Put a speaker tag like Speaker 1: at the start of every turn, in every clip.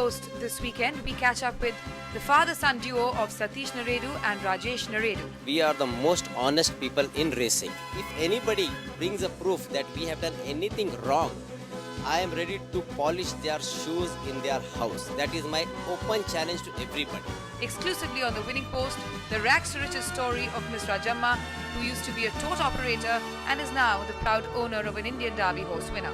Speaker 1: Post this weekend, we catch up with the father-son duo of Satish Narredu and Rajesh Narredu.
Speaker 2: We are the most honest people in racing. If anybody brings a proof that we have done anything wrong, I am ready to polish their shoes in their house. That is my open challenge to everybody.
Speaker 1: Exclusively on the Winning Post, the rags to riches story of Miss Rajamma, who used to be a tote operator and is now the proud owner of an Indian Derby horse winner.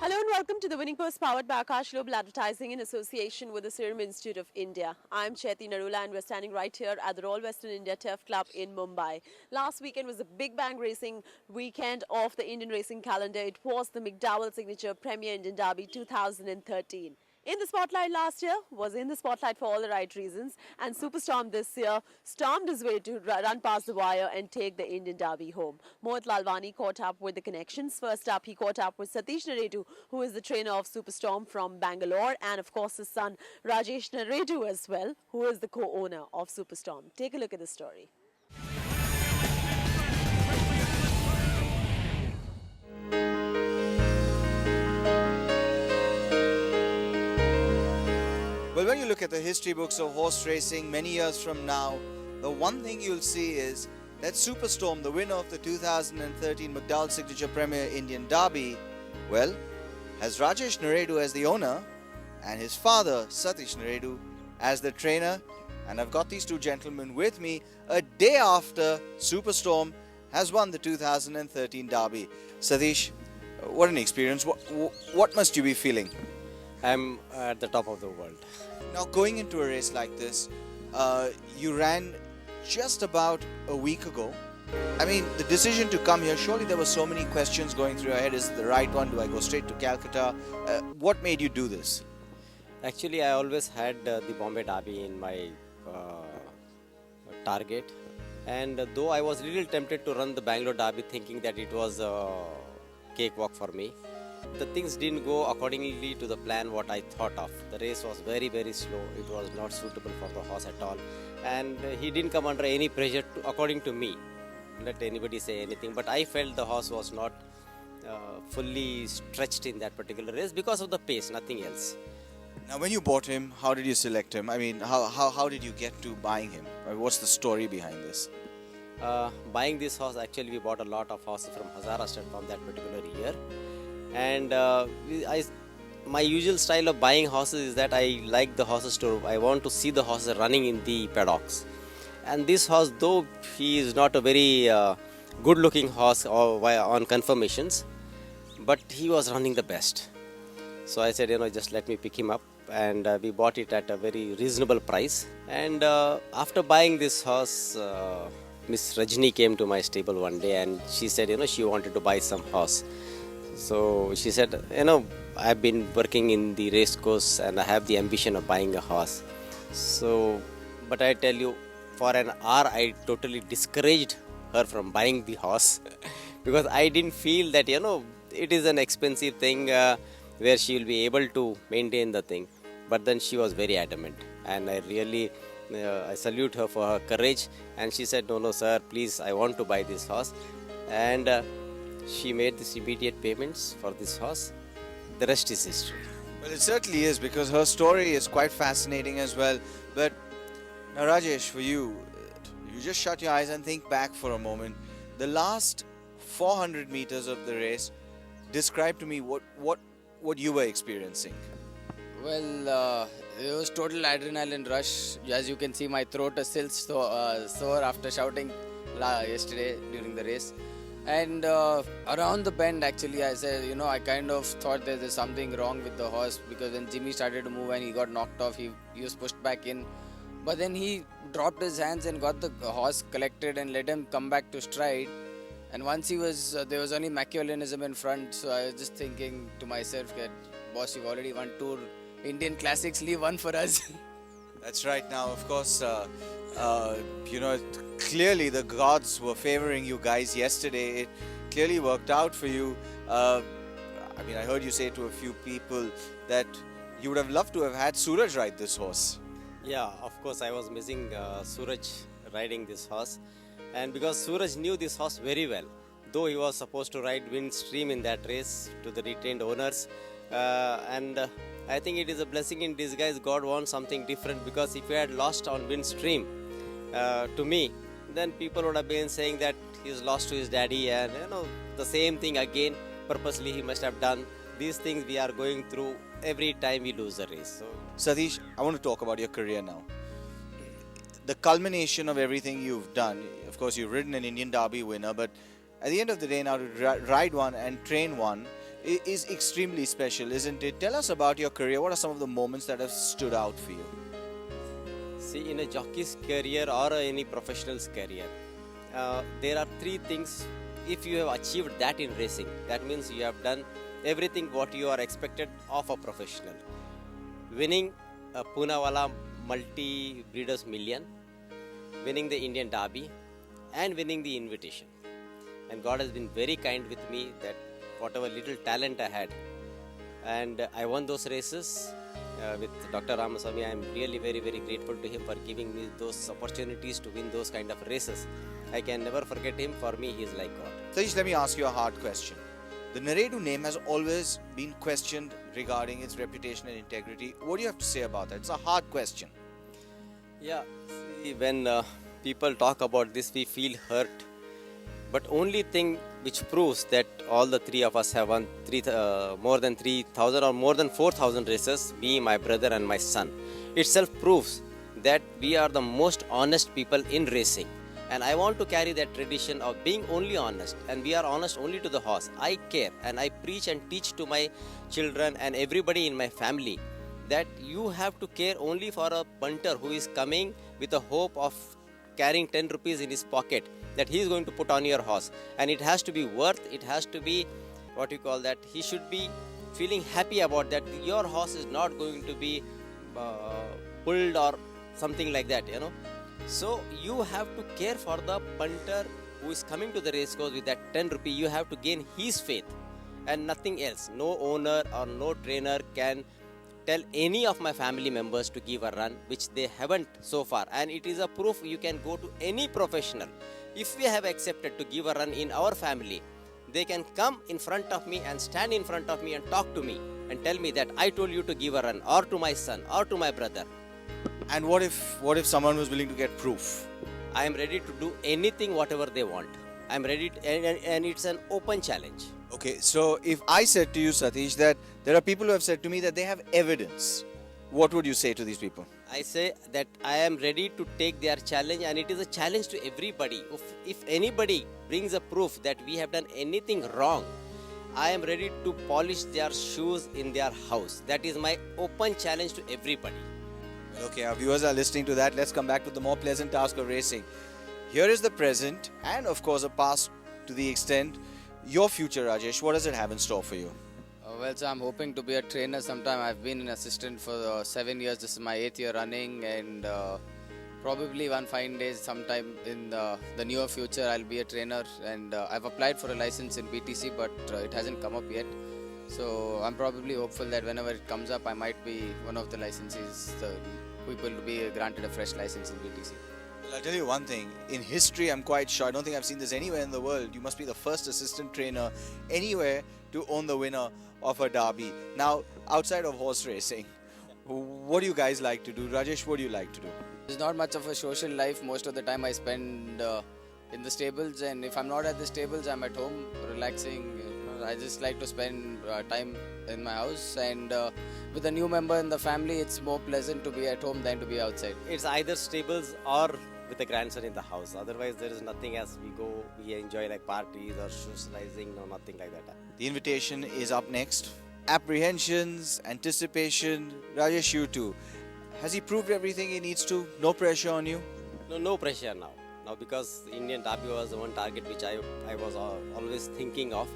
Speaker 3: Hello and welcome to the Winning Post, powered by Akash Global Advertising in association with the Serum Institute of India. I'm Satish Narredu and we're standing right here at the Royal Western India Turf Club in Mumbai. Last weekend was a big bang racing weekend of the Indian racing calendar. It was the McDowell Signature Premier Indian Derby 2013. In the spotlight last year, was in the spotlight for all the right reasons, and Superstorm this year stormed his way to run past the wire and take the Indian Derby home. Mohit Lalwani caught up with the connections. First up, he caught up with Satish Narredu, who is the trainer of Superstorm from Bangalore, and of course his son Rajesh Narredu as well, who is the co-owner of Superstorm. Take a look at the story.
Speaker 4: Well, when you look at the history books of horse racing many years from now, the one thing you'll see is that Superstorm, the winner of the 2013 McDowell Signature Premier Indian Derby, well, has Rajesh Narredu as the owner and his father, Satish Narredu, as the trainer. And I've got these two gentlemen with me a day after Superstorm has won the 2013 Derby. Satish, what an experience. What must you be feeling?
Speaker 2: I'm at the top of the world.
Speaker 4: Now, going into a race like this, you ran just about a week ago. I mean, the decision to come here, surely there were so many questions going through your head. Is it the right one? Do I go straight to Calcutta? What made you do this?
Speaker 2: Actually, I always had the Bombay Derby in my target. And though I was a little tempted to run the Bangalore Derby thinking that it was a cakewalk for me, the things didn't go accordingly to the plan what I thought of. The race was very, very slow. It was not suitable for the horse at all. And he didn't come under any pressure, according to me. Let anybody say anything. But I felt the horse was not fully stretched in that particular race because of the pace, nothing else.
Speaker 4: Now, when you bought him, how did you select him? I mean, how did you get to buying him? What's the story behind this?
Speaker 2: Buying this horse, actually we bought a lot of horses from Hazara State from that particular year. And my usual style of buying horses is that I like the horses I want to see the horses running in the paddocks. And this horse, though he is not a very good looking horse on confirmations, but he was running the best. So I said, just let me pick him up, and we bought it at a very reasonable price. And after buying this horse, Miss Rajni came to my stable one day and she said, she wanted to buy some horse. So she said, I've been working in the race course and I have the ambition of buying a horse. So, but I tell you, for an hour I totally discouraged her from buying the horse because I didn't feel that, it is an expensive thing where she will be able to maintain the thing. But then she was very adamant, and I really, I salute her for her courage. And she said, no, sir, please, I want to buy this horse. And she made this immediate payments for this horse. The rest is history.
Speaker 4: Well, it certainly is, because her story is quite fascinating as well. But now, Rajesh, for you just shut your eyes and think back for a moment. The last 400 meters of the race, describe to me what you were experiencing.
Speaker 5: Well, it was total adrenaline rush. As you can see, my throat is still sore after shouting yesterday during the race. And around the bend, actually, I said, I kind of thought that there's something wrong with the horse, because when Jimmy started to move and he got knocked off, he was pushed back in. But then he dropped his hands and got the horse collected and let him come back to stride. And once he was, there was only Machiavellianism in front. So I was just thinking to myself that, boss, you've already won 2 Indian Classics, leave one for us.
Speaker 4: That's right. Now, of course, clearly the gods were favoring you guys yesterday. It clearly worked out for you. I heard you say to a few people that you would have loved to have had Suraj ride this horse.
Speaker 2: Yeah, of course, I was missing Suraj riding this horse. And because Suraj knew this horse very well, though he was supposed to ride Windstream in that race to the retained owners. And I think it is a blessing in disguise. God wants something different, because if he had lost on Windstream to me, then people would have been saying that he's lost to his daddy, and the same thing again purposely he must have done. These things we are going through every time we lose a race. So
Speaker 4: Satish, I want to talk about your career now. The culmination of everything you've done, of course, you've ridden an Indian Derby winner, but at the end of the day, now to ride one and train one is extremely special, isn't it? Tell us about your career. What are some of the moments that have stood out for you?
Speaker 2: see, in a jockey's career or any professional's career, there are three things. If you have achieved that in racing, that means you have done everything what you are expected of a professional. Winning a Poonawalla multi-breeders million, winning the Indian Derby, and winning the invitation. And God has been very kind with me, that whatever little talent I had, and I won those races with Dr. Ramaswamy. I am really very, very grateful to him for giving me those opportunities to win those kind of races. I can never forget him. For me, he is like God.
Speaker 4: Satish, let me ask you a hard question. The Narredu name has always been questioned regarding its reputation and integrity. What do you have to say about that? It's a hard question.
Speaker 2: Yeah, see, when people talk about this, we feel hurt. But only thing which proves that all the three of us have won more than 3,000 or more than 4,000 races, me, my brother and my son, itself proves that we are the most honest people in racing. And I want to carry that tradition of being only honest, and we are honest only to the horse. I care, and I preach and teach to my children and everybody in my family that you have to care only for a punter who is coming with a hope of carrying 10 rupees in his pocket, that he is going to put on your horse. And it has to be worth, it has to be, what you call that, he should be feeling happy about that. Your horse is not going to be pulled or something like that, So you have to care for the punter who is coming to the race course with that 10 rupee. You have to gain his faith and nothing else. No owner or no trainer can tell any of my family members to give a run, which they haven't so far. And it is a proof. You can go to any professional. If we have accepted to give a run in our family, they can come in front of me and stand in front of me and talk to me and tell me that I told you to give a run, or to my son or to my brother.
Speaker 4: And what if someone was willing to get proof?
Speaker 2: I am ready to do anything, whatever they want. I am ready to, and it's an open challenge.
Speaker 4: Okay, so if I said to you, Satish, that there are people who have said to me that they have evidence, what would you say to these people?
Speaker 2: I say that I am ready to take their challenge, and it is a challenge to everybody. If anybody brings a proof that we have done anything wrong, I am ready to polish their shoes in their house. That is my open challenge to everybody.
Speaker 4: Okay, our viewers are listening to that. Let's come back to the more pleasant task of racing. Here is the present and, of course, a past to the extent. Your future, Rajesh, what does it have in store for you?
Speaker 5: Well, so I'm hoping to be a trainer sometime. I've been an assistant for 7 years. This is my 8th year running, and probably one fine day sometime in the near future I'll be a trainer. And I've applied for a license in BTC, but it hasn't come up yet. So I'm probably hopeful that whenever it comes up, I might be one of the licensees, the people to be granted a fresh license in BTC.
Speaker 4: Well, I'll tell you one thing. In history, I'm quite sure, I don't think I've seen this anywhere in the world. You must be the first assistant trainer anywhere to own the winner of a derby. Now, outside of horse racing, what do you guys like to do? Rajesh, what do you like to do?
Speaker 5: There's not much of a social life. Most of the time I spend in the stables, and if I'm not at the stables, I'm at home relaxing. I just like to spend time in my house, and with a new member in the family, it's more pleasant to be at home than to be outside.
Speaker 2: It's either stables or with a grandson in the house. Otherwise, there is nothing as we enjoy like parties or socializing, no, nothing like that.
Speaker 4: The invitation is up next. Apprehensions, anticipation. Rajesh, you too. Has he proved everything he needs to? No pressure on you?
Speaker 2: No pressure now. Now, because the Indian Derby was the one target which I was always thinking of.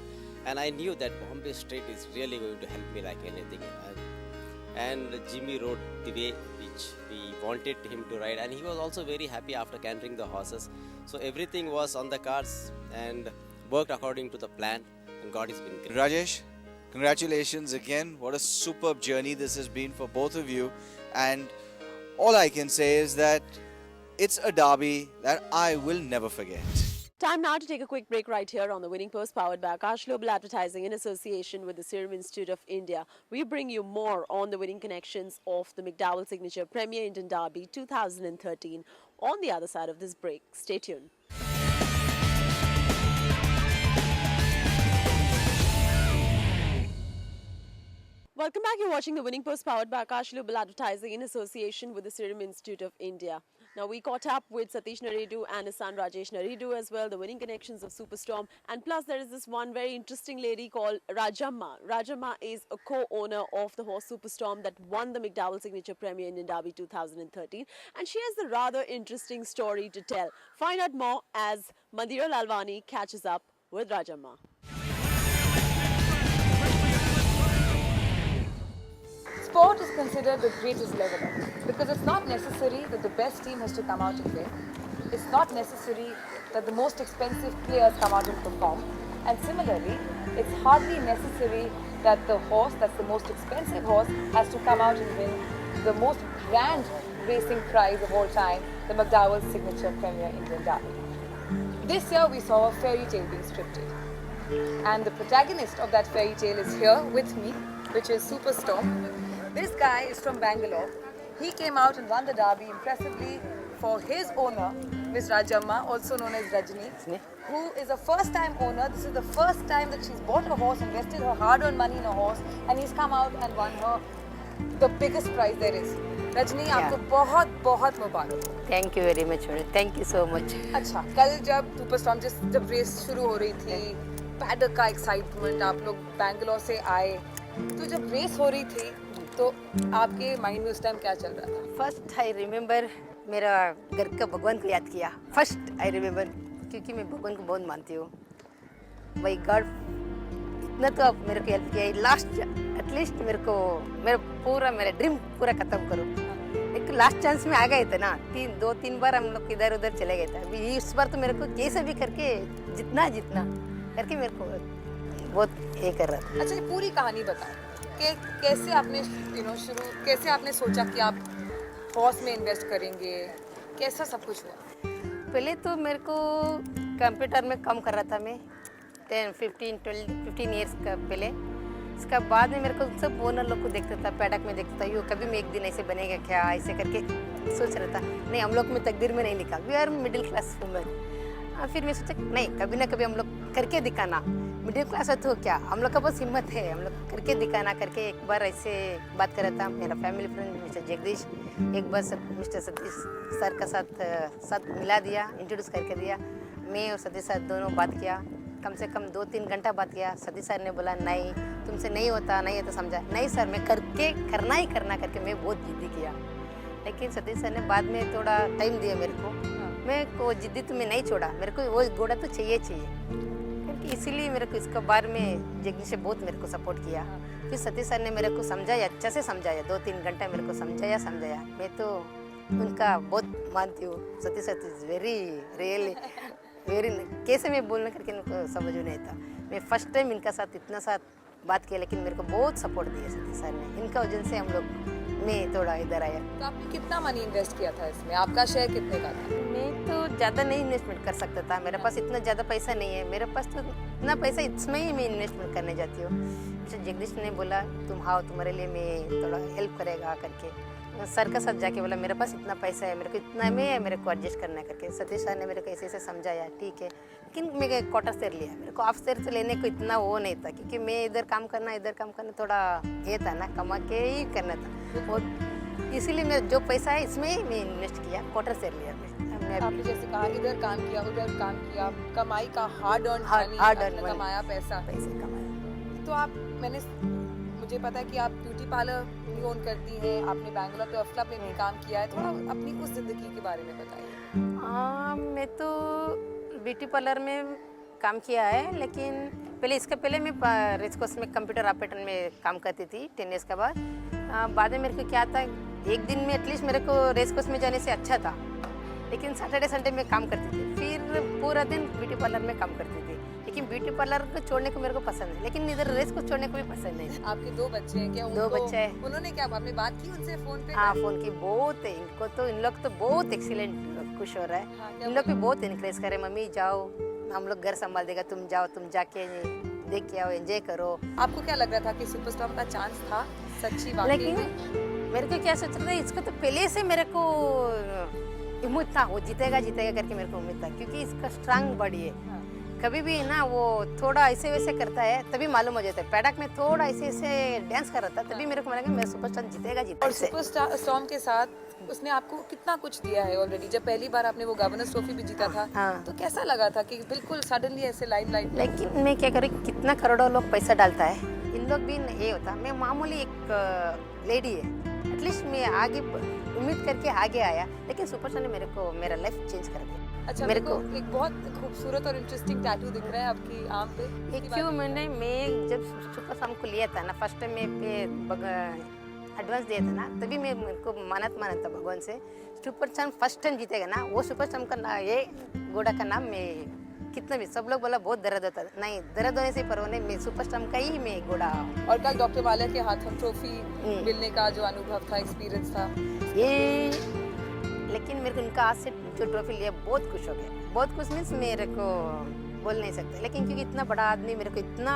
Speaker 2: And I knew that Bombay Straight is really going to help me like anything. And Jimmy rode the way which we wanted him to ride. And he was also very happy after cantering the horses. So everything was on the cards and worked according to the plan. And God has been great.
Speaker 4: Rajesh, congratulations again. What a superb journey this has been for both of you. And all I can say is that it's a derby that I will never forget.
Speaker 3: Time now to take a quick break right here on the Winning Post, powered by Akash Global Advertising in association with the Serum Institute of India. We bring you more on the winning connections of the McDowell Signature Premier Indian Derby 2013 on the other side of this break. Stay tuned. Welcome back. You're watching the Winning Post, powered by Akash Global Advertising in association with the Serum Institute of India. Now, we caught up with Satish Narredu and his son Rajesh Narredu as well, the winning connections of Superstorm. And plus, there is this one very interesting lady called Rajamma. Rajamma is a co-owner of the horse Superstorm that won the McDowell Signature Premier Indian Derby 2013. And she has a rather interesting story to tell. Find out more as Mandira Lalwani catches up with Rajamma.
Speaker 1: Sport is considered the greatest leveler because it's not necessary that the best team has to come out and win. It's not necessary that the most expensive players come out and perform. And similarly, it's hardly necessary that the horse that's the most expensive horse has to come out and win the most grand racing prize of all time, the McDowell Signature Premier Indian Derby. This year we saw a fairy tale being scripted. And the protagonist of that fairy tale is here with me, which is Superstorm. This guy is from Bangalore. He came out and won the derby impressively for his owner, Miss Rajamma, also known as Rajni, who is a first-time owner. This is the first time that she's bought a horse, invested her hard-earned money in a horse, and he's come out and won her the biggest prize there is. Rajni, आपको बहुत बहुत मुबारक हो.
Speaker 6: Thank you very much, thank you so much.
Speaker 1: अच्छा, कल जब सुपरस्टॉर्म जब race शुरू हो रही थी, पैडक का एक्साइटमेंट, आप लोग बैंगलोर से आए, तो जब रेस हो रही थी तो आपके माइंड में उस टाइम क्या चल रहा था?
Speaker 6: फर्स्ट आई रिमेम्बर मेरा घर का भगवान को याद किया. फर्स्ट आई रिमेम्बर, क्योंकि मैं भगवान को बहुत मानती हूँ. भाई गॉड इतना तो आप मेरे को हेल्प किया. लास्ट एटलीस्ट मेरा ड्रीम पूरा खत्म करो. एक लास्ट चांस में आ गए थे ना, 2-3 बार हम लोग इधर उधर चले गए थे. अभी इस बार तो मेरे को कैसे भी करके जितना करके मेरे को बहुत ये कर रहा था.
Speaker 1: अच्छा, ये पूरी कहानी बताओ कि कैसे आपने कैसे आपने सोचा कि आप हॉर्स में इन्वेस्ट करेंगे, कैसा सब कुछ हुआ?
Speaker 6: पहले तो मेरे को कंप्यूटर में काम कर रहा था मैं 15 ईयर्स का पहले. इसका बाद में मेरे को सब ओनर लोग को देखता था, पैडक में देखता था. यो कभी मैं एक दिन ऐसे बनेगा क्या, ऐसे करके सोच रहा था. नहीं, हम लोग में तकदीर में नहीं लिखा. We are middle class women. फिर मैं सोचा नहीं, कभी ना कभी हम लोग करके दिखाना. मिडिल क्लास है तो क्या, हम लोग का बस हिम्मत है, हम लोग करके दिखाना. करके एक बार ऐसे बात कर रहा था मेरा फैमिली फ्रेंड मिस्टर जगदीश. एक बार मिस्टर सतीश सर का साथ मिला दिया, इंट्रोड्यूस करके दिया. मैं और सतीश सर दोनों बात किया, कम से कम 2-3 घंटा बात किया. सतीश सर ने बोला नहीं तुमसे नहीं होता, नहीं है तो समझा. नहीं सर, मैं करना ही करना करके मैं बहुत जिद्दी किया. लेकिन सतीश सर ने बाद में थोड़ा टाइम दिया मेरे को. मैं वो जिद्दी तो मैं नहीं छोड़ा, मेरे को वो घोड़ा तो चाहिए. क्योंकि इसीलिए मेरे को इसके बारे में जगदीश से बहुत मेरे को सपोर्ट किया. फिर सतीश सर ने मेरे को समझाया, अच्छा से समझाया. 2-3 घंटा मेरे को समझाया. मैं तो उनका बहुत मानती हूँ. सतीश सर इज वेरी कैसे मैं बोलने करके उनको समझ नहीं था. मैं फर्स्ट टाइम इनका साथ इतना बात किया, लेकिन मेरे को बहुत सपोर्ट दिया सतीश सर ने. इनका वजह से हम लोग मैं थोड़ा इधर आया.
Speaker 1: तो आपने कितना मनी इन्वेस्ट किया था इसमें? आपका शेयर कितने का था?
Speaker 6: मैं तो ज़्यादा नहीं इन्वेस्टमेंट कर सकता था. मेरे पास इतना ज़्यादा पैसा नहीं है. मेरे पास तो इतना पैसा इसमें ही मैं इन्वेस्टमेंट करने जाती हूँ. जगदीश ने बोला तुम आओ, तुम्हारे लिए मैं थोड़ा हेल्प करेगा करके. सर का साथ जाके बोला मेरे पास इतना पैसा है, मेरे को इतना में है, मेरे को एडजस्ट करना करके. सतीश सर ने मेरे को ऐसे समझाया, ठीक है. लेकिन मैं क्वार्टर शेयर लिया. मेरे को हाफ शेयर से लेने को इतना वो नहीं था, क्योंकि मैं इधर काम करना थोड़ा ये था ना, कमा के ही करना था. और इसीलिए मैं जो पैसा है इसमें ही मैं इन्वेस्ट किया, क्वार्टर शेयर लिया.
Speaker 1: आपने जैसे कहा इधर काम किया, उधर काम किया, कमाई का हार्ड अर्न कमाया पैसे कमाया. तो मुझे पता है कि आप ब्यूटी पार्लर भी ओन करती हैं. आपने बैंगलोर पे अफला में भी काम किया है. थोड़ा अपनी उस जिंदगी के बारे में बताइए.
Speaker 6: मैं तो ब्यूटी पार्लर में काम किया है, लेकिन इसके पहले मैं रेस कोर्स में कंप्यूटर ऑपरेटर में काम करती थी 10 ईयर्स के बाद. बाद में मेरे को क्या था, एक दिन में एटलीस्ट मेरे को रेस कोर्स में जाने से अच्छा था. लेकिन सैटरडे संडे में काम करती थी. फिर पूरा दिन ब्यूटी पार्लर में काम करती थी. लेकिन ब्यूटी पार्लर को छोड़ने को मेरे को पसंद है, लेकिन इधर रेस को छोड़ने को भी पसंद नहीं.
Speaker 1: आपके 2 बच्चे हैं क्या?
Speaker 6: 2 बच्चे हैं.
Speaker 1: उन्होंने क्या, आपने बात की उनसे फोन पे?
Speaker 6: हाँ, फोन की. बहुत है इनको तो. इन लोग तो बहुत एक्सीलेंट खुश हो रहा है. इन लोग भी बहुत इनकरेज करे, मम्मी जाओ हम लोग घर संभाल देगा, तुम जाओ, तुम जाके देख के आओ, एंजॉय करो।
Speaker 1: आपको क्या लग रहा था कि सुपरस्टार का चांस था सच्ची वाकई
Speaker 6: लेकिन
Speaker 1: में?
Speaker 6: मेरे को क्या सोच रहा था, इसको तो पहले से मेरे को उम्मीद था वो जीतेगा जीतेगा करके, मेरे को उम्मीद था क्योंकि इसका स्ट्रांग बॉडी है। कभी भी ना वो थोड़ा ऐसे वैसे करता है तभी मालूम हो जाता है। पैडक में थोड़ा ऐसे ऐसे डांस कर रहा था तभी मेरे को लगा मेरा सुपरस्टार जीतेगा
Speaker 1: और सुपरस्टार स्टॉर्म के साथ उसने आपको कितना कुछ दिया है ऑलरेडी। जब पहली बार आपने वो गवर्नर्स ट्रॉफी भी जीता था,
Speaker 6: हाँ।
Speaker 1: तो कैसा लगा था कि बिल्कुल सडनली ऐसे लाइमलाइट?
Speaker 6: लेकिन मैं क्या करूँ, कितना करोड़ों लोग पैसा डालता है, इन लोग भी ये होता। मैं मामूली एक लेडी है, एटलीस्ट मैं आगे उम्मीद करके आगे आया, लेकिन सुपरस्टार ने मेरे को मेरा लाइफ चेंज कर दिया।
Speaker 1: अच्छा, मेरे को एक बहुत खूबसूरत और इंटरेस्टिंग टैटू दिख रहा है आपकी आर्म पे।
Speaker 6: एक क्यों मैं जब सुपरस्टार को लिया था ना, फर्स्ट टाइम मैं एडवांस दिया था ना, तभी मैं मेरे को मानत था भगवान से, सुपरस्टार फर्स्ट टाइम जीतेगा ना, वो सुपरस्टार का ये घोड़ा का नाम मैं कितना भी सब लोग बोला बहुत दर्द होता था, नहीं दर्द होने से परवाने मैं सुपरस्टार का ही मैं घोड़ा।
Speaker 1: और कल डॉक्टर वालिया के हाथों ट्रॉफी मिलने का जो अनुभव था, एक्सपीरियंस था
Speaker 6: ये, लेकिन मेरे को उनका आज से जो ट्रॉफी लिया बहुत खुश हो गया। बहुत खुश मीन्स मेरे को बोल नहीं सकते, लेकिन क्योंकि इतना बड़ा आदमी मेरे को इतना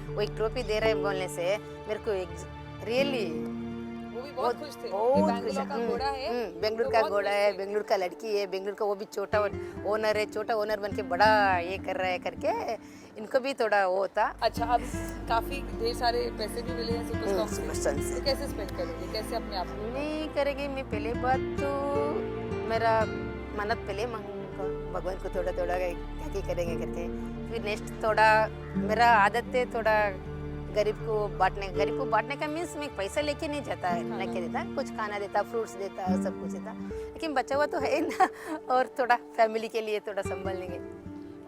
Speaker 6: वो एक ट्रॉफी दे रहे हैं बोलने से मेरे को एक रियली
Speaker 1: वो भी बहुत खुश थे।
Speaker 6: बहुत खुश
Speaker 1: बेंगलुरु का घोड़ा है,
Speaker 6: बेंगलुरु का घोड़ा है, बेंगलुरु का लड़की है, बेंगलुरु का वो भी छोटा ओनर है, छोटा ओनर बन के बड़ा ये कर रहा है करके इनको भी थोड़ा वो होता।
Speaker 1: अच्छा, अब काफी ढेर सारे पैसे भी मिले हैं
Speaker 6: सुपरस्टार से।
Speaker 1: तो कैसे स्पेंड करोगे, कैसे अपने आप को?
Speaker 6: नहीं करेंगे, मैं पहले बात तो मेरा मन्नत पहले मांगूंगा भगवान को थोड़ा थोड़ा क्या करेंगे करके, फिर नेक्स्ट थोड़ा मेरा आदत है थोड़ा गरीब को बांटने का मीन्स मैं पैसा लेके नहीं जाता है, लेके देता कुछ खाना देता, फ्रूट्स देता, सब कुछ देता, लेकिन बचा हुआ तो है ना, और थोड़ा फैमिली के लिए थोड़ा संभाल लेंगे।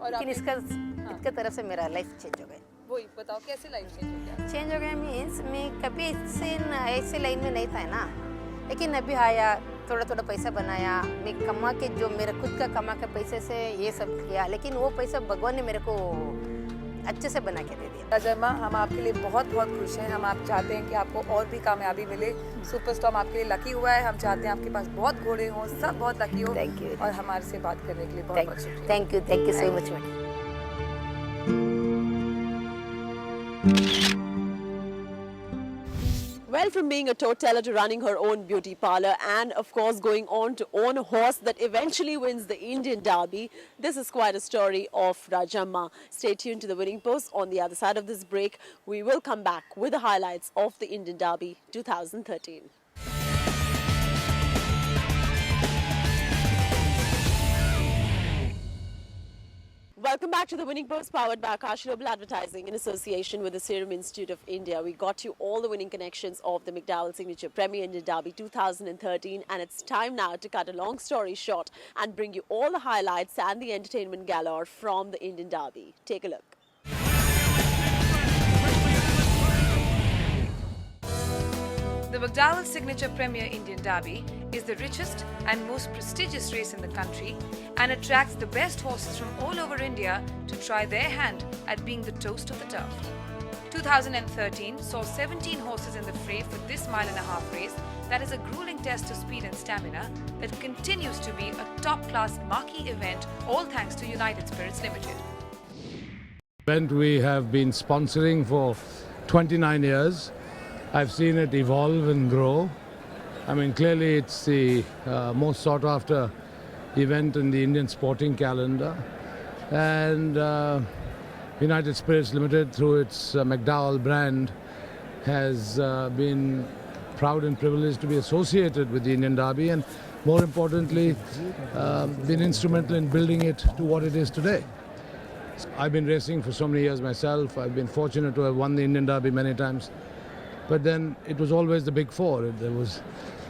Speaker 1: और
Speaker 6: लेकिन इसका तरफ से मेरा लाइफ चेंज हो गया।
Speaker 1: वही बताओ कैसे लाइफ चेंज हो गया?
Speaker 6: चेंज हो गया मीन्स मैं कभी ऐसे लाइन में नहीं था ना, लेकिन अभी आया थोड़ा थोड़ा पैसा बनाया, मैं कमा के जो मेरा खुद का कमा के पैसे से ये सब किया, लेकिन वो पैसा भगवान ने मेरे को अच्छे से बना के दे दिया।
Speaker 1: राजम्मा, हम आपके लिए बहुत बहुत खुश हैं। हम आप चाहते हैं कि आपको और भी कामयाबी मिले। सुपरस्टार आपके लिए लकी हुआ है। हम चाहते हैं आपके पास बहुत घोड़े हों, सब बहुत लकी हो।
Speaker 6: Thank you.
Speaker 1: और हमारे से बात करने के लिए बहुत बहुत शुक्रिया।
Speaker 6: Thank you so much.
Speaker 3: Well, from being a tote-teller to running her own beauty parlor and, of course, going on to own a horse that eventually wins the Indian Derby, this is quite a story of Rajamma. Stay tuned to the Winning Post. On the other side of this break, we will come back with the highlights of the Indian Derby 2013. Welcome back to the Winning Post, powered by Akash Global Advertising in association with the Serum Institute of India. We got you all the winning connections of the McDowell Signature Premier Indian Derby 2013, and it's time now to cut a long story short and bring you all the highlights and the entertainment galore from the Indian Derby. Take a look.
Speaker 1: The McDowell Signature Premier Indian Derby is the richest and most prestigious race in the country and attracts the best horses from all over India to try their hand at being the toast of the turf. 2013 saw 17 horses in the fray for this mile-and-a-half race that is a grueling test of speed and stamina that continues to be a top-class marquee event, all thanks to United Spirits Limited.
Speaker 7: Event we have been sponsoring for 29 years. I've seen it evolve and grow. I mean, clearly it's the most sought after event in the Indian sporting calendar. And United Spirits Limited, through its McDowell brand, has been proud and privileged to be associated with the Indian Derby, and more importantly, been instrumental in building it to what it is today. I've been racing for so many years myself. I've been fortunate to have won the Indian Derby many times. But then it was always the big four. There was,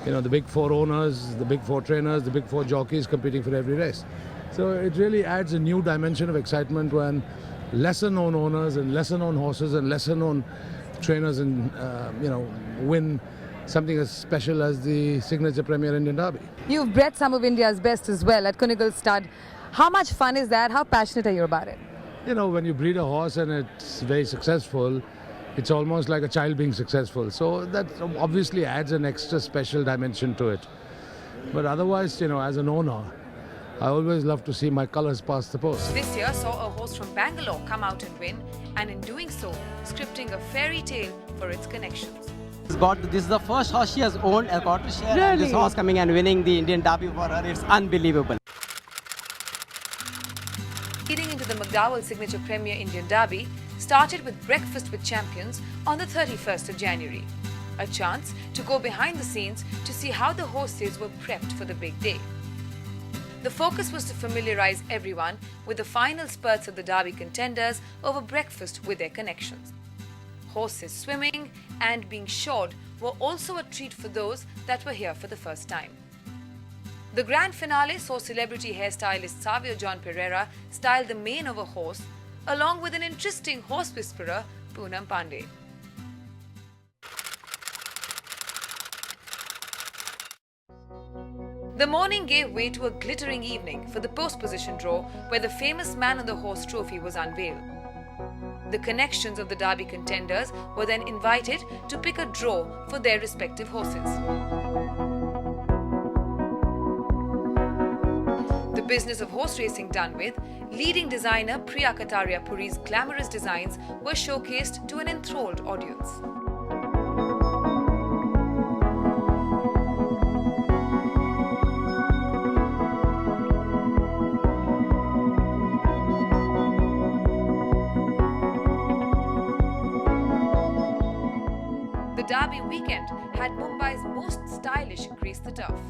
Speaker 7: the big four owners, the big four trainers, the big four jockeys competing for every race. So it really adds a new dimension of excitement when lesser known owners and lesser known horses and lesser known trainers and, win something as special as the Signature Premier Indian Derby.
Speaker 1: You've bred some of India's best as well at Kunigal Stud. How much fun is that? How passionate are you about it?
Speaker 7: When you breed a horse and it's very successful, it's almost like a child being successful. So that obviously adds an extra special dimension to it. But otherwise, as an owner, I always love to see my colours pass the post.
Speaker 1: This year saw a horse from Bangalore come out and win, and in doing so, scripting a fairy tale for its connections.
Speaker 8: This is the first horse she has owned a quarter share. And this horse coming and winning the Indian Derby for her, it's unbelievable.
Speaker 1: Leading into the McDowell Signature Premier Indian Derby started with Breakfast with Champions on the 31st of January. A chance to go behind the scenes to see how the horses were prepped for the big day. The focus was to familiarize everyone with the final spurts of the Derby contenders over breakfast with their connections. Horses swimming and being shod were also a treat for those that were here for the first time. The grand finale saw celebrity hairstylist Savio John Pereira style the mane of a horse, along with an interesting horse whisperer, Poonam Pandey. The morning gave way to a glittering evening for the post position draw, where the famous Man on the Horse trophy was unveiled. The connections of the Derby contenders were then invited to pick a draw for their respective horses. The business of horse racing done with, leading designer Priya Kataria Puri's glamorous designs were showcased to an enthralled audience. The Derby weekend had Mumbai's most stylish grace the turf.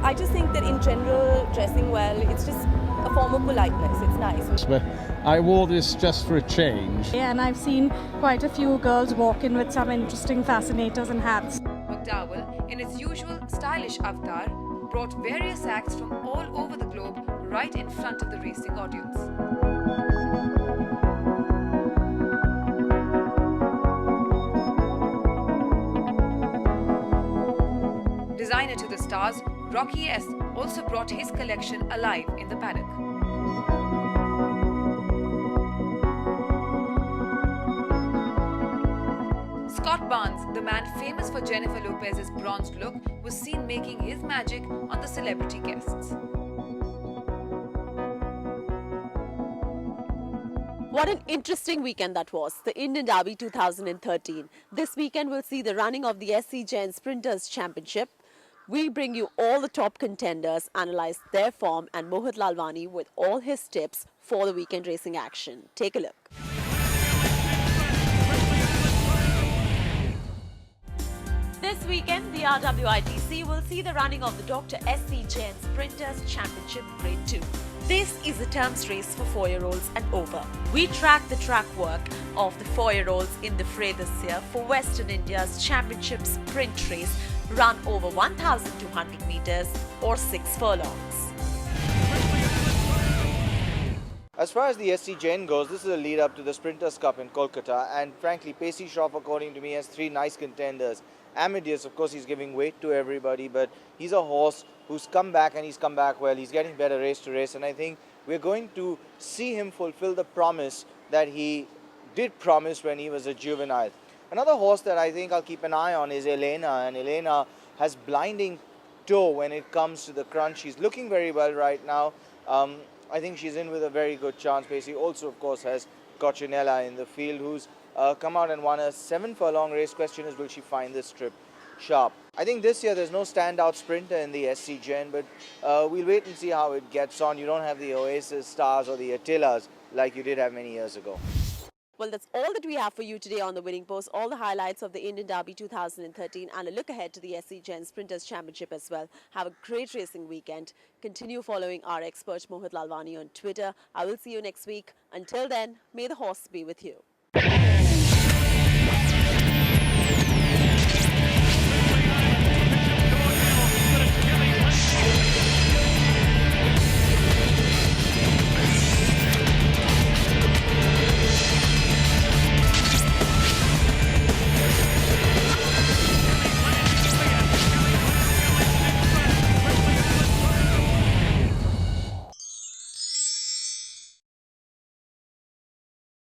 Speaker 9: I just think that in general, dressing well, it's just a form of politeness. It's nice.
Speaker 10: But I wore this just for a change.
Speaker 11: Yeah, and I've seen quite a few girls walk in with some interesting fascinators and hats.
Speaker 1: McDowell, in its usual stylish avatar, brought various acts from all over the globe right in front of the racing audience. Designer to the stars, Rocky S also brought his collection alive in the paddock. Scott Barnes, the man famous for Jennifer Lopez's bronzed look, was seen making his magic on the celebrity guests.
Speaker 3: What an interesting weekend that was, the Indian Derby 2013. This weekend we'll see the running of the SC Jain Sprinters Championship. We bring you all the top contenders, analyze their form, and Mohit Lalwani with all his tips for the weekend racing action. Take a look. This weekend, the RWITC will see the running of the Dr. SC Jain Sprinters Championship Grade 2. This is a terms race for 4-year-olds and over. We track the track work of the 4-year-olds in the fray this year for Western India's championship sprint race run over 1,200 meters or 6 furlongs.
Speaker 4: As far as the SC Jain goes, this is a lead up to the Sprinters Cup in Kolkata, and frankly, Pacey Shroff, according to me, has 3 nice contenders. Amadeus, of course, he's giving weight to everybody, but he's a horse who's come back, and he's come back well. He's getting better race to race, and I think we're going to see him fulfill the promise that he did promise when he was a juvenile. Another horse that I think I'll keep an eye on is Elena, and Elena has blinding toe when it comes to the crunch. She's looking very well right now. I think she's in with a very good chance. Pacey also, of course, has Cochinella in the field, who's come out and won a 7-furlong race. Question is, will she find this trip sharp? I think this year there's no standout sprinter in the SC Jain, but we'll wait and see how it gets on. You don't have the Oasis Stars or the Attilas like you did have many years ago.
Speaker 3: Well, that's all that we have for you today on The Winning Post. All the highlights of the Indian Derby 2013 and a look ahead to the SC Jain Sprinters Championship as well. Have a great racing weekend. Continue following our expert Mohit Lalwani on Twitter. I will see you next week. Until then, may the horse be with you.